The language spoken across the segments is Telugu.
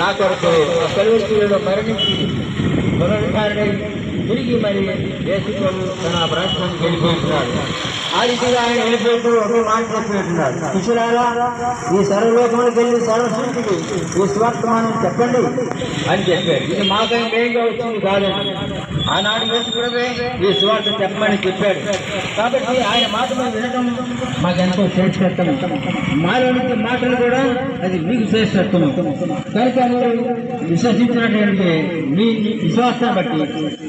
నా కొరకు కలువరిలో మరణించి పునరుద్ధారణై తిరిగి మరి యేసుప్రభు తన ప్రార్థనకు వెళ్ళిపోతున్నాడు. ఆ రీతిగా ఆయన వెళ్ళిపోతూ ఒక మాట చెప్పేస్తున్నాడు, శిష్యులారా ఈ సర్వలోకములకు వెళ్ళి సర్వసృష్టికి ఈ స్వార్థమానం చెప్పండి అని చెప్పాడు. ఇది మాకైనా వేగంగా వచ్చింది కాదండి. ఆనాడు యేసుప్రభువే ఈ స్వార్థ చెప్పమని చెప్పాడు. కాబట్టి ఆయన మాటలు వినడం మాకెంతో శ్రేష్టత్వం. మాలోని మాటలు కూడా అది మీకు శ్రేష్టత్వం. కనుక మీరు విశ్వసించినటువంటి మీ విశ్వాసాన్ని బట్టి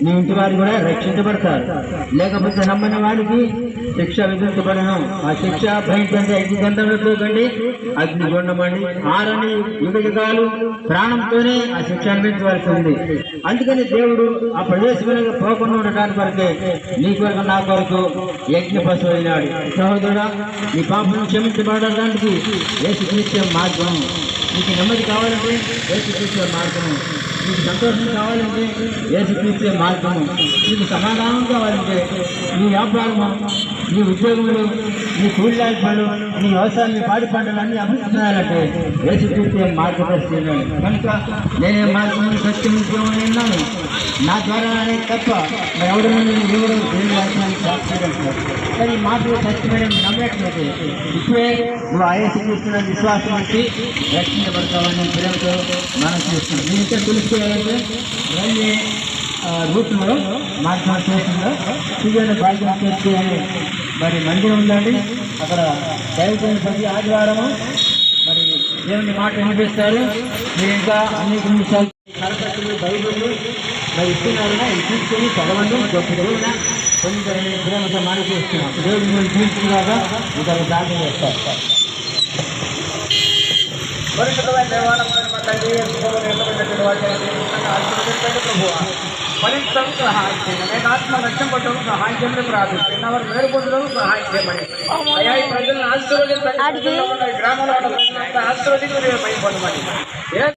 మీ ఇంటి వారు కూడా రక్షించబడతారు. లేకపోతే నమ్మని వారికి శిక్ష విధించబడను. ఆ శిక్ష భయంకరంగా అగ్ని గంధంలో పోకండి, అగ్ని గుండమండి ఆరని యుగాలు ప్రాణంతోనే ఆ శిక్ష అనిపించవలసి ఉంది. అందుకని దేవుడు ఆ ప్రదేశంలో పోకుండా ఉండటానికి వరకే నీ కొరకు నా కొరకు యజ్ఞ పశువు అయినాడు. సహోదరుడా, నీ పాపను క్షమించబడడానికి యేసుక్రీస్తు మార్గం. నీకు నెమ్మది కావాలంటే యేసుక్రీస్తు మార్గము, నీకు సంతోషం కావాలంటే యేసుక్రీస్తు మార్గము, నీకు సమాధానం కావాలంటే నీ వ్యాపారము, నీ ఉద్యోగములు, నీ కూలిలాంటి పనులు, నీ వ్యవసాయం, నీ పాడి పంటలు అన్నీ అభివృద్ధి చేయాలంటే యేసుక్రీస్తు మార్గదర్శిస్తున్నాడు. కనుక నేనే మార్గం సత్యం ఉన్నాను, నా ద్వారానే తప్ప మరి ఎవరి ఎవరు దేవుని వాక్యాన్ని ప్రాప్తించగలుగుతారు. కానీ మాటలు సత్యమైన నమ్మట్లయితే ఇప్పుడే నువ్వు యేసుక్రీస్తున్న విశ్వాసం వచ్చి రక్షించబడతావని ప్రేమతో మనం చేస్తున్నాం. దీనితో తెలుసుకోవాలంటే వెళ్ళి రూట్లో మార్గం స్టేషన్లో సూర్యుని భాగ్యం చేస్తే మరి మందిరం ఉందండి. అక్కడ దైవజనులు ప్రతి ఆదివారము మరి దేవుని మాట వినిపిస్తారు. మీరు ఇంకా అనేక నిమిషాలు సరస్వతులు బైబిళ్ళు మరి ఇస్తున్నారుగా ఇది తీసుకొని చదవండి. గొప్ప దేవున పొందుతారని ప్రేమతో మనం చేస్తున్నాం. దేవుడు మీరు తీసుకున్నాక ఇంకా దాఖలు చేస్తారు. పరిశుద్ధమైన దేవాలయం తండ్రి పరీక్షకు సహాయం చేయండి. అనేక ఆత్మ రక్షణ పట్టడం సహాయం చేయమని ప్రార్థిస్తున్నాం. వారు మేలు పొందడం సహాయం చేయమని అయ్యా ఈ ప్రజలను ఆశీర్వదించండి. గ్రామంలో ఆశీర్వదించి భయపడమని